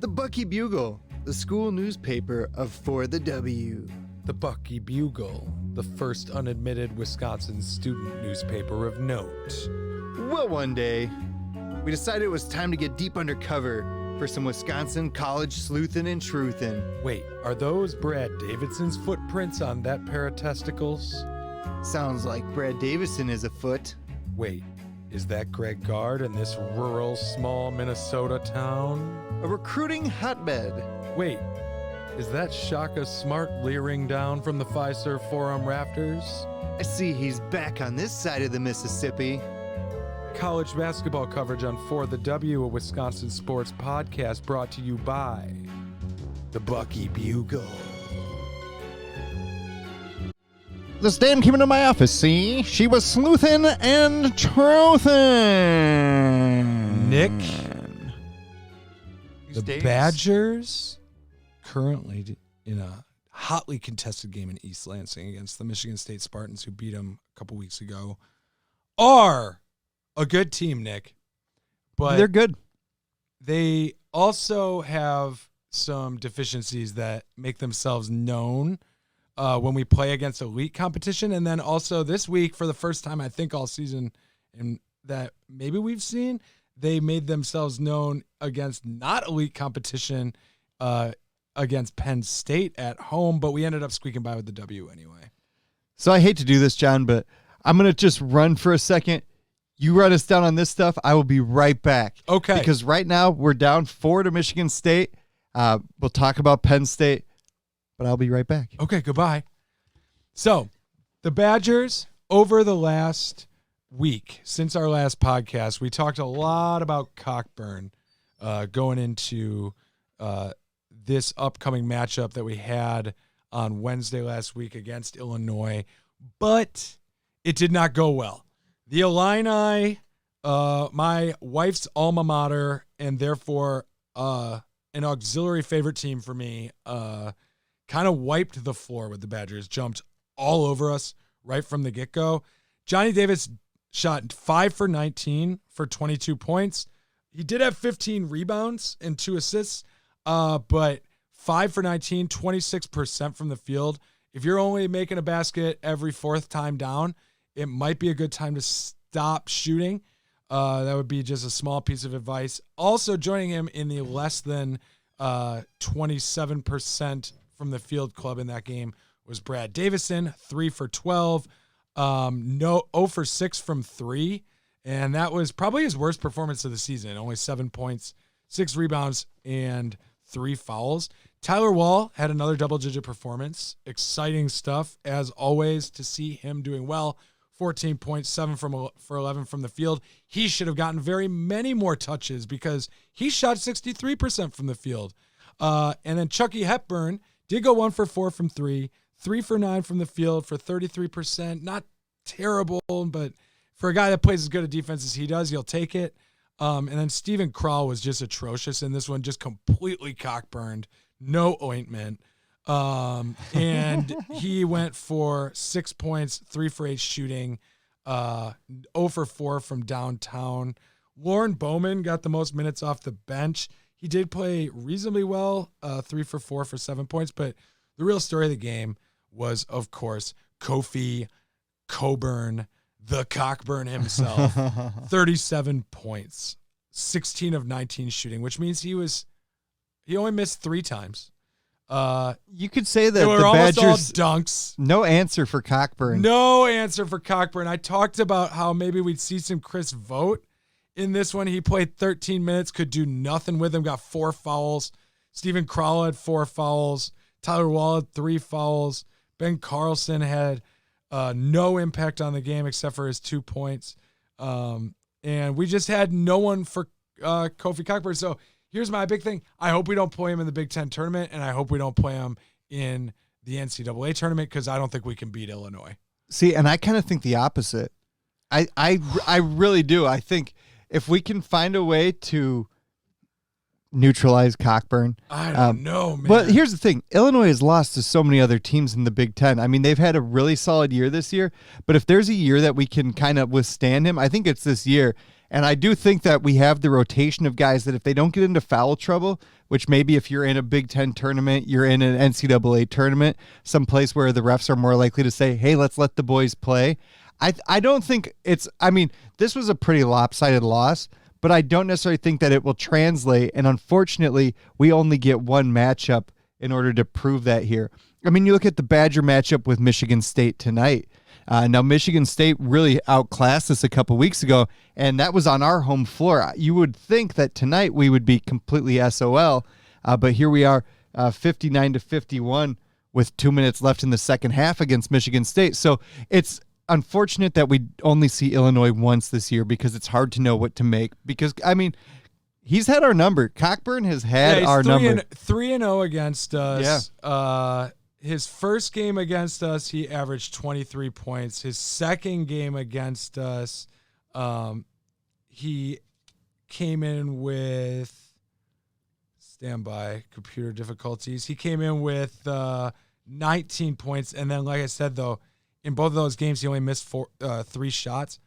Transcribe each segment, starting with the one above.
The Bucky Bugle, the school newspaper of For the W. The Bucky Bugle, the first unadmitted Wisconsin student newspaper of note. Well, one day, we decided it was time to get deep undercover for some Wisconsin college sleuthin' and truthin'. Wait, are those Brad Davidson's footprints on that pair of testicles? Sounds like Brad Davison is afoot. Wait, is that Greg Gard in this rural, small Minnesota town? A recruiting hotbed. Wait, is that Shaka Smart leering down from the Fiserv Forum rafters? I see he's back on this side of the Mississippi. College basketball coverage on For the W, a Wisconsin sports podcast brought to you by the Bucky Bugle. This dame came into my office, see? She was sleuthin' and truthin'. Nick, These the days- Badgers, currently in a hotly contested game in East Lansing against the Michigan State Spartans, who beat them a couple weeks ago, are a good team, Nick. But They're good. they also have some deficiencies that make themselves known when we play against elite competition. And then also this week, for the first time, I think all season, and that maybe we've seen, they made themselves known against not elite competition against Penn State at home, but we ended up squeaking by with the W anyway. So I hate to do this, John, but I'm going to just run for a second. You run us down on this stuff. I will be right back. Okay. Because right now we're down 4 to Michigan State. We'll talk about Penn State, but I'll be right back. Okay, goodbye. So, the Badgers, over the last week, since our last podcast, we talked a lot about Cockburn going into this upcoming matchup that we had on Wednesday last week against Illinois, but it did not go well. The Illini, my wife's alma mater, and therefore an auxiliary favorite team for me, kind of wiped the floor with the Badgers, jumped all over us right from the get-go. Johnny Davis shot 5 for 19 for 22 points. He did have 15 rebounds and 2 assists, but 5 for 19, 26% from the field. If you're only making a basket every fourth time down, it might be a good time to stop shooting. That would be just a small piece of advice. Also joining him in the less than 27% from the field club in that game was Brad Davison, 3 for 12, 0 for 6 from 3. And that was probably his worst performance of the season. Only 7 points, 6 rebounds, and 3 fouls. Tyler Wall had another double-digit performance. Exciting stuff, as always, to see him doing well. 14 points, 7 for 11 from the field. He should have gotten very many more touches because he shot 63% from the field. And then Chucky Hepburn did go 1 for 4 from 3, 3 for 9 from the field for 33%. Not terrible, but for a guy that plays as good a defense as he does, you'll take it. And then Steven Krall was just atrocious in this one, just completely cockburned, no ointment. And he went for 6 points, 3 for 8 shooting, 0 for 4 from downtown. Lauren Bowman got the most minutes off the bench. He did play reasonably well, 3 for 4 for 7 points, but the real story of the game was, of course, Kofi Coburn, the Cockburn himself, 37 points, 16 of 19 shooting, which means he only missed 3 times. You could say that They were the almost all Badgers, dunks. no answer for Cockburn. No answer for Cockburn. I talked about how maybe we'd see some Chris Vogt in this one. He played 13 minutes, could do nothing with him, got 4 fouls. Steven Krall had 4 fouls. Tyler Wall had 3 fouls. Ben Carlson had no impact on the game except for his 2 points. And we just had no one for Kofi Cockburn. So here's my big thing. I hope we don't play him in the Big Ten tournament, and I hope we don't play him in the NCAA tournament because I don't think we can beat Illinois. See, and I kind of think the opposite. I really do. I think if we can find a way to neutralize Cockburn. I don't know, man. But here's the thing. Illinois has lost to so many other teams in the Big Ten. I mean, they've had a really solid year this year, but if there's a year that we can kind of withstand him, I think it's this year. And I do think that we have the rotation of guys that if they don't get into foul trouble, which maybe if you're in a Big Ten tournament, you're in an NCAA tournament, someplace where the refs are more likely to say, hey, let's let the boys play. I don't think this was a pretty lopsided loss, but I don't necessarily think that it will translate. And unfortunately, we only get one matchup in order to prove that here. I mean, you look at the Badger matchup with Michigan State tonight. Now, Michigan State really outclassed us a couple weeks ago, and that was on our home floor. You would think that tonight we would be completely SOL, but here we are 59-51 with 2 minutes left in the second half against Michigan State. So it's unfortunate that we only see Illinois once this year because it's hard to know what to make. Because, I mean, he's had our number. Cockburn has had our number. 3-0 against us. Yeah. His first game against us, he averaged 23 points. His second game against us, he came in with standby computer difficulties. He came in with 19 points. And then, like I said, though, in both of those games, he only missed 3 shots.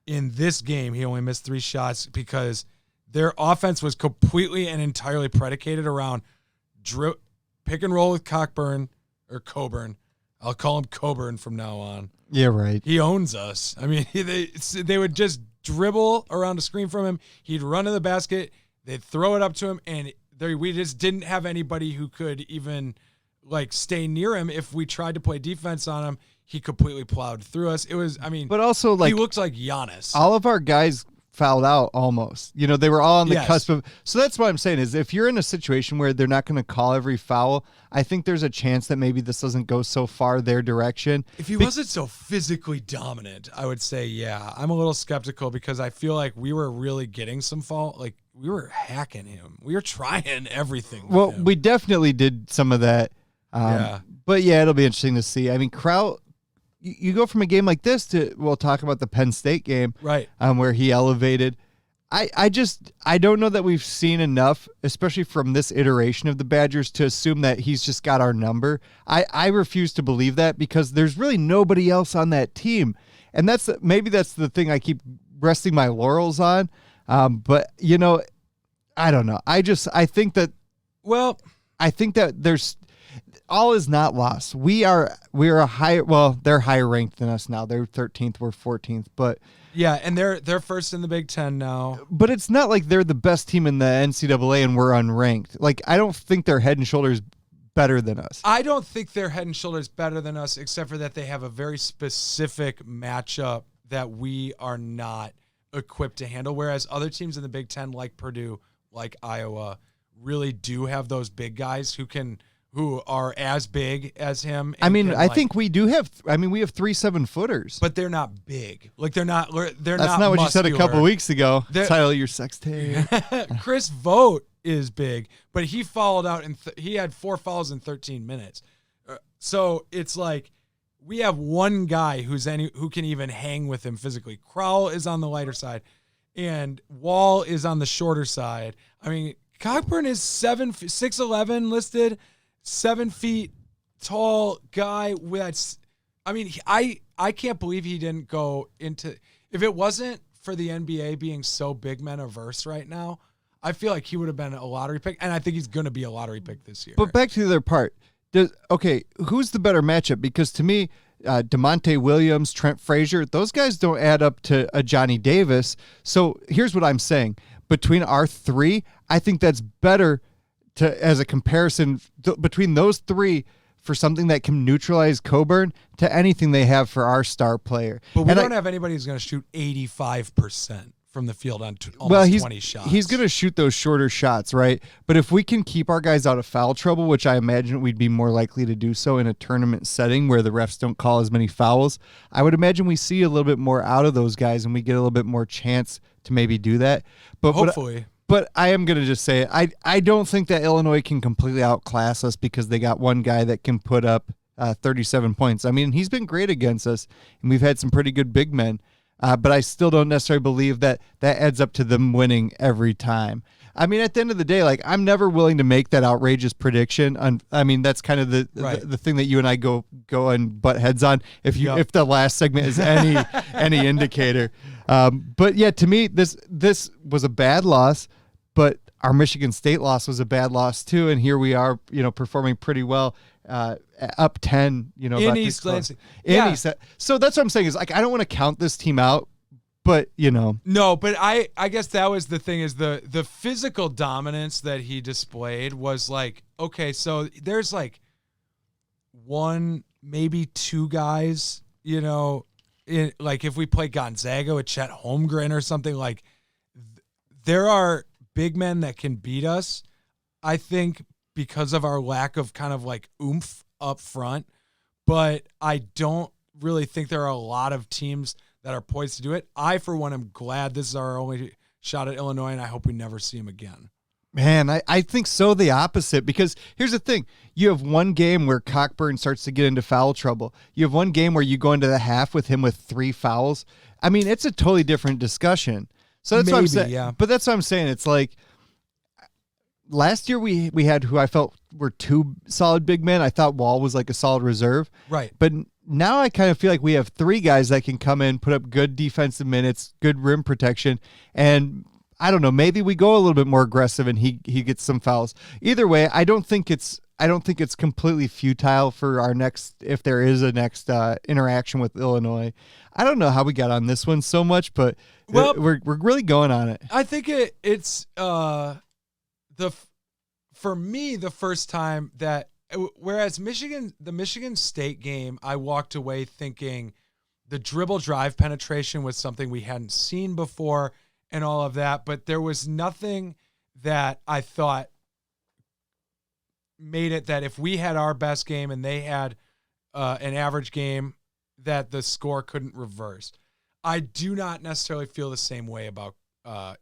In this game, he only missed 3 shots because their offense was completely and entirely predicated around pick and roll with Cockburn. Or Coburn. I'll call him Coburn from now on. Yeah, right. He owns us. I mean, they would just dribble around a screen from him. He'd run to the basket. They'd throw it up to him, and we just didn't have anybody who could even stay near him. If we tried to play defense on him, he completely plowed through us. It was, but also he looked like Giannis. All of our guys fouled out almost. They were all on the cusp of. So that's what I'm saying is if you're in a situation where they're not going to call every foul, I think there's a chance that maybe this doesn't go so far their direction. If he wasn't so physically dominant, I would say, yeah. I'm a little skeptical because I feel like we were really getting some foul. We were hacking him. We were trying everything. Well, him. We definitely did some of that. But yeah, it'll be interesting to see. I mean, Kraut, you go from a game like this to, we'll talk about the Penn State game, right? Where he elevated. I don't know that we've seen enough, especially from this iteration of the Badgers, to assume that he's just got our number. I refuse to believe that because there's really nobody else on that team, and maybe that's the thing I keep resting my laurels on. But I don't know. I think that there's. All is not lost. We're a higher. Well, they're higher ranked than us now. They're 13th. We're 14th. But yeah, and they're first in the Big Ten now. But it's not like they're the best team in the NCAA and we're unranked. I don't think they're head and shoulders better than us. I don't think they're head and shoulders better than us, except for that they have a very specific matchup that we are not equipped to handle. Whereas other teams in the Big Ten, like Purdue, like Iowa, really do have those big guys who are as big as him. I think we do have. We have 3 7-footers, but they're not big. They're not. That's not what you said a couple weeks ago. Title your sex tape. Chris Vogt is big, but he fouled out and he had 4 fouls in 13 minutes. So it's we have one guy who can even hang with him physically. Crowell is on the lighter side, and Wall is on the shorter side. Cockburn is 6'11" listed. 7 feet tall guy I can't believe he didn't go into. If it wasn't for the NBA being so big men averse right now, I feel like he would have been a lottery pick, and I think he's going to be a lottery pick this year. But back to the other part. Who's the better matchup? Because to me, DeMonte Williams, Trent Frazier, those guys don't add up to a Johnny Davis. So here's what I'm saying. Between our 3, I think that's better as a comparison between those 3 for something that can neutralize Coburn to anything they have for our star player. But we don't have anybody who's going to shoot 85% from the field on almost 20 shots. He's going to shoot those shorter shots, right? But if we can keep our guys out of foul trouble, which I imagine we'd be more likely to do so in a tournament setting where the refs don't call as many fouls, I would imagine we see a little bit more out of those guys and we get a little bit more chance to maybe do that. But hopefully. But I am going to just say it. I don't think that Illinois can completely outclass us because they got one guy that can put up 37 points. He's been great against us, and we've had some pretty good big men. But I still don't necessarily believe that adds up to them winning every time. I mean, at the end of the day, like, I'm never willing to make that outrageous prediction. I mean, that's kind of the thing that you and I go and butt heads on. If the last segment is any indicator, but yeah, to me, this was a bad loss, but our Michigan State loss was a bad loss too, and here we are, performing pretty well, up 10, in East Lansing. So that's what I'm saying is, like, I don't want to count this team out, but no, but I guess that was the thing, is the physical dominance that he displayed was like, okay, so there's like one, maybe two guys, like if we play Gonzaga with Chet Holmgren or something, like there are big men that can beat us, I think, because of our lack of kind of like oomph up front. But I don't really think there are a lot of teams that are poised to do it. I, for one, am glad this is our only shot at Illinois, and I hope we never see them again. Man, I think so, the opposite, because here's the thing. You have one game where Cockburn starts to get into foul trouble. You have one game where you go into the half with him with 3 fouls. I mean, it's a totally different discussion. So that's what I'm saying. Yeah. But that's what I'm saying. It's like last year we had who I felt were 2 solid big men. I thought Wall was like a solid reserve. Right. But now I kind of feel like we have 3 guys that can come in, put up good defensive minutes, good rim protection, and I don't know, maybe we go a little bit more aggressive and he gets some fouls. Either way, I don't think it's completely futile for our next, if there is a next interaction with Illinois. I don't know how we got on this one so much, but we're really going on it. I think it's for me the first time that, whereas the Michigan State game, I walked away thinking the dribble drive penetration was something we hadn't seen before and all of that, but there was nothing that I thought made it that if we had our best game and they had an average game, that the score couldn't reverse. I do not necessarily feel the same way about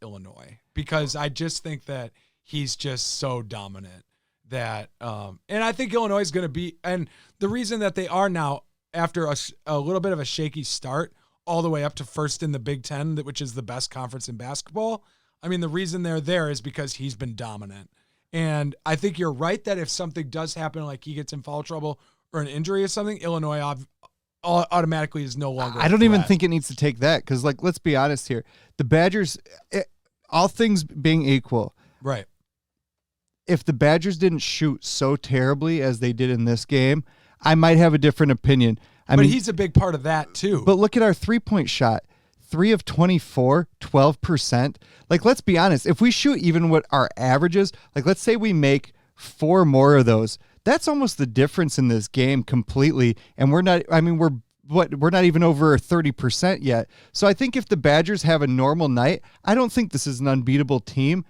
Illinois, because I just think that he's just so dominant that, and I think Illinois is going to be, and the reason that they are now, after a little bit of a shaky start, all the way up to first in the Big Ten, which is the best conference in basketball. I mean, the reason they're there is because he's been dominant. And I think you're right that if something does happen, like he gets in foul trouble or an injury or something, Illinois automatically is no longer. I don't even think it needs to take that, because, like, let's be honest here. The Badgers, all things being equal, right? If the Badgers didn't shoot so terribly as they did in this game, I might have a different opinion. But he's a big part of that too. But look at our 3-point shot. 3 of 24, 12%. Like, let's be honest. If we shoot even what our average is, like, let's say we make 4 more of those, that's almost the difference in this game completely. And we're not even over 30% yet. So I think if the Badgers have a normal night, I don't think this is an unbeatable team.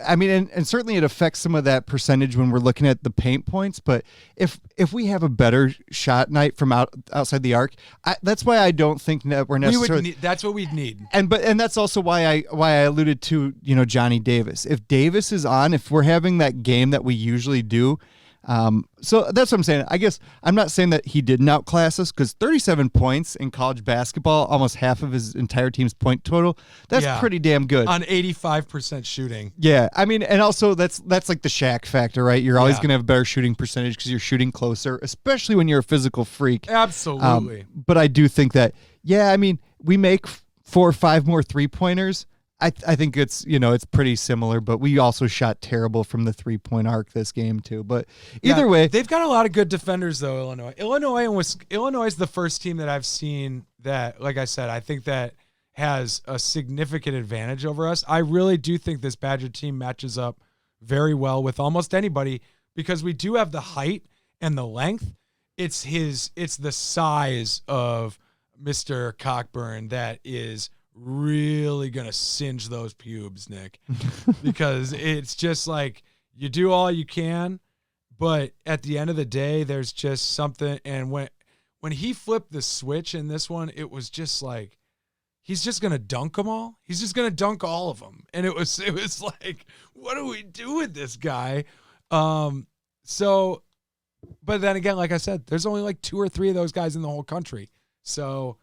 I mean, and certainly it affects some of that percentage when we're looking at the paint points. But if we have a better shot night from outside the arc, that's why I don't think that we're necessarily. That's what we'd need. And that's also why I alluded to Johnny Davis. If Davis is on, if we're having that game that we usually do. So that's what I'm saying. I guess I'm not saying that he didn't outclass us, because 37 points in college basketball, almost half of his entire team's point total, that's pretty damn good. On 85% shooting. Yeah. I mean, and also that's like the Shaq factor, right? You're always going to have a better shooting percentage because you're shooting closer, especially when you're a physical freak. Absolutely. But I do think that, I mean, we make 4 or 5 more 3-pointers. I think it's it's pretty similar, but we also shot terrible from the 3-point arc this game too. But either way, they've got a lot of good defenders though. Illinois is the first team that I've seen that, like I said, I think that has a significant advantage over us. I really do think this Badger team matches up very well with almost anybody, because we do have the height and the length. It's the size of Mr. Cockburn that is really gonna singe those pubes, Nick, because it's just like you do all you can, but at the end of the day, there's just something. And when he flipped the switch in this one, it was just like he's just gonna dunk them all. He's just gonna dunk all of them, and it was like, what do we do with this guy? So, but then again, like I said, there's only like 2 or 3 of those guys in the whole country. So,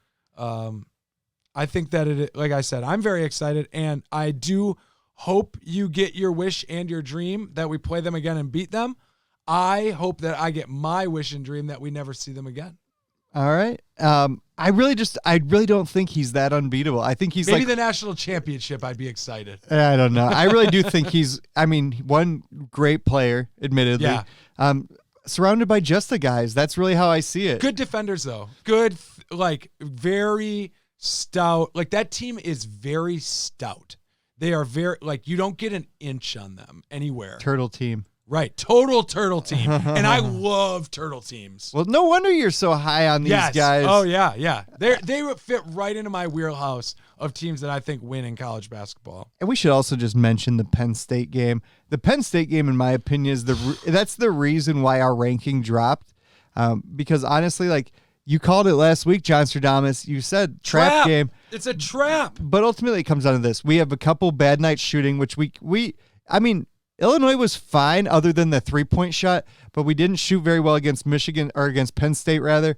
I think that like I said, I'm very excited, and I do hope you get your wish and your dream that we play them again and beat them. I hope that I get my wish and dream that we never see them again. All right. I really don't think he's that unbeatable. I think he's maybe like the national championship. I'd be excited. I don't know. I really do think one great player, admittedly. Yeah. Surrounded by just the guys. That's really how I see it. Good defenders, though. Good, very stout. Like, that team is very stout. They are very, you don't get an inch on them anywhere. Turtle team. Right. Total turtle team. And I love turtle teams. Well, no wonder you're so high on these guys. Oh, yeah, yeah. They would fit right into my wheelhouse of teams that I think win in college basketball. And we should also just mention the Penn State game. The Penn State game, in my opinion, that's the reason why our ranking dropped. Because honestly, you called it last week, John Stradamus. You said trap game. It's a trap. But ultimately, it comes down to this. We have a couple bad nights shooting, which Illinois was fine other than the 3-point shot, but we didn't shoot very well against Michigan, or against Penn State, rather.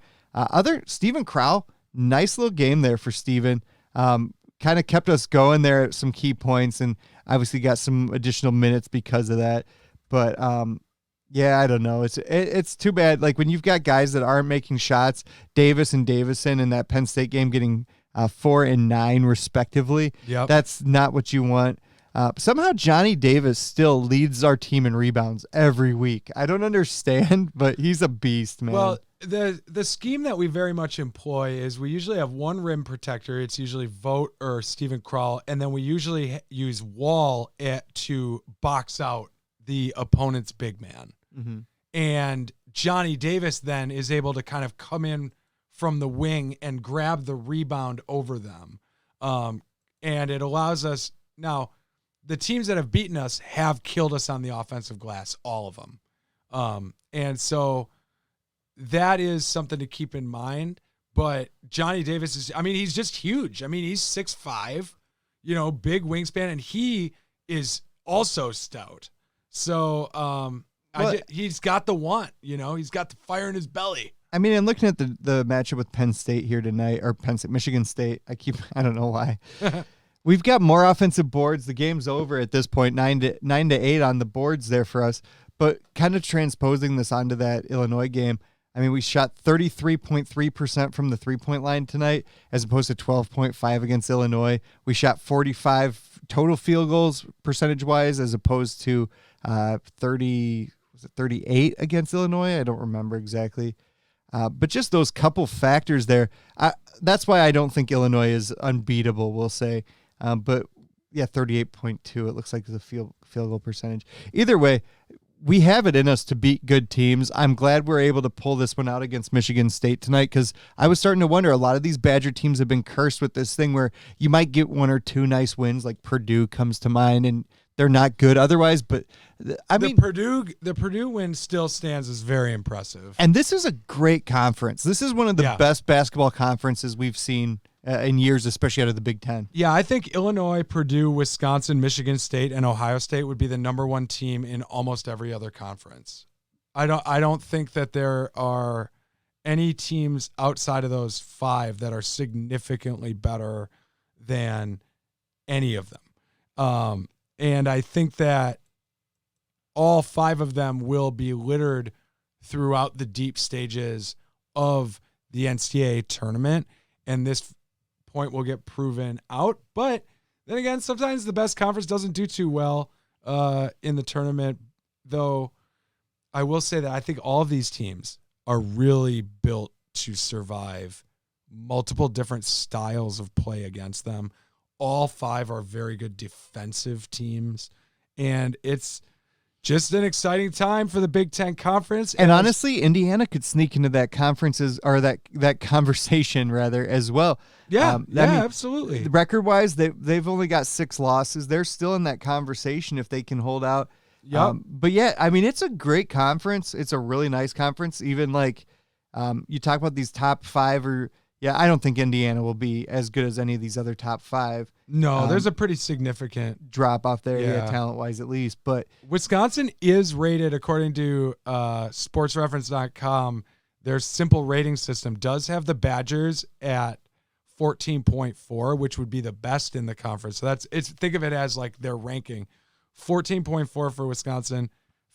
Stephen Crowell, nice little game there for Stephen. Kind of kept us going there at some key points, and obviously got some additional minutes because of that. But, I don't know. It's too bad. When you've got guys that aren't making shots, Davis and Davison in that Penn State game getting 4 and 9 respectively. Yep. That's not what you want. Somehow Johnny Davis still leads our team in rebounds every week. I don't understand, but he's a beast, man. Well, the scheme that we very much employ is we usually have one rim protector. It's usually Vogt or Stephen Crowell, and then we usually use Wall to box out the opponent's big man. Mm-hmm. And Johnny Davis then is able to kind of come in from the wing and grab the rebound over them. And it allows us now. The teams that have beaten us have killed us on the offensive glass, all of them. And so that is something to keep in mind. But Johnny Davis he's just huge. He's 6'5", big wingspan, and he is also stout. So he's got the want, he's got the fire in his belly. And looking at the matchup with Penn State here tonight, or Michigan State, I don't know why. We've got more offensive boards. The game's over at this point, 9 to 8 on the boards there for us. But kind of transposing this onto that Illinois game, we shot 33.3% from the 3-point line tonight, as opposed to 12.5 against Illinois. We shot 45 total field goals percentage-wise, as opposed to 38 against Illinois? I don't remember exactly. But just those couple factors there, that's why I don't think Illinois is unbeatable, we'll say. But 38.2, it looks like the field goal percentage. Either way, we have it in us to beat good teams. I'm glad we're able to pull this one out against Michigan State tonight, because I was starting to wonder, a lot of these Badger teams have been cursed with this thing where you might get one or two nice wins, like Purdue comes to mind, and they're not good otherwise. But the Purdue win still stands as very impressive. And this is a great conference. This is one of the best basketball conferences we've seen in years, especially out of the Big Ten. Yeah, I think Illinois, Purdue, Wisconsin, Michigan State, and Ohio State would be the number one team in almost every other conference. I don't think that there are any teams outside of those 5 that are significantly better than any of them. And I think that all 5 of them will be littered throughout the deep stages of the NCAA tournament, and this point will get proven out. But then again, sometimes the best conference doesn't do too well in the tournament, though I will say that I think all of these teams are really built to survive multiple different styles of play against them. All 5 are very good defensive teams, and it's just an exciting time for the Big Ten Conference. And honestly, Indiana could sneak into that that conversation rather as well. Yeah, absolutely. Record-wise, they've only got 6 losses. They're still in that conversation if they can hold out. Yep. But it's a great conference. It's a really nice conference. Even you talk about these top 5 I don't think Indiana will be as good as any of these other top 5. No, there's a pretty significant drop off there, talent-wise at least. But Wisconsin is rated, according to sportsreference.com, their simple rating system does have the Badgers at 14.4, which would be the best in the conference. So think of it as like their ranking. 14.4 for Wisconsin,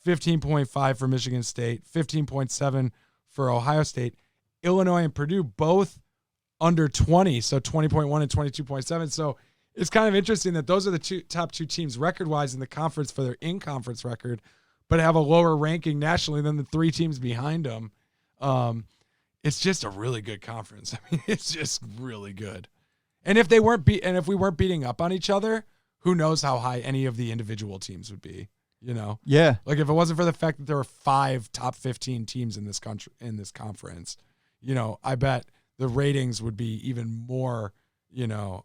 15.5 for Michigan State, 15.7 for Ohio State. Illinois and Purdue both under 20, so 20.1 and 22.7. So it's kind of interesting that those are the top two teams record-wise in the conference for their in-conference record, but have a lower ranking nationally than the three teams behind them. It's just a really good conference. I mean, it's just really good. And if we weren't beating up on each other, who knows how high any of the individual teams would be, you know? Yeah. Like if it wasn't for the fact that there were 5 top 15 teams in this country, in this conference, you know, I bet the ratings would be even more, you know,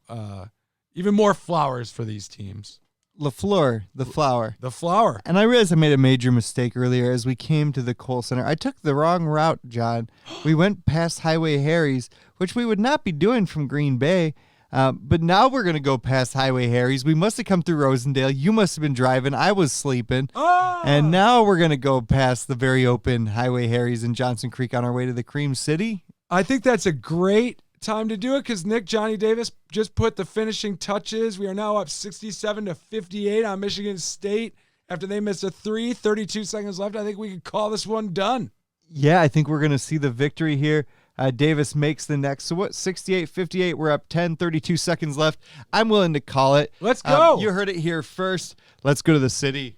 even more flowers for these teams. LaFleur, the flower. The flower. And I realized I made a major mistake earlier as we came to the Kohl Center. I took the wrong route, John. We went past Highway Harry's, which we would not be doing from Green Bay. But now we're going to go past Highway Harry's. We must have come through Rosendale. You must have been driving. I was sleeping. Oh! And now we're going to go past the very open Highway Harry's in Johnson Creek on our way to the Cream City. I think that's a great time to do it because Nick Johnny Davis just put the finishing touches. We are now up 67-58 on Michigan State after they missed a 32 seconds left. I think we can call this one done. Yeah, I think we're going to see the victory here. Davis makes the next. So what, 68-58, we're up 32 seconds left. I'm willing to call it. Let's go. You heard it here first. Let's go to the city.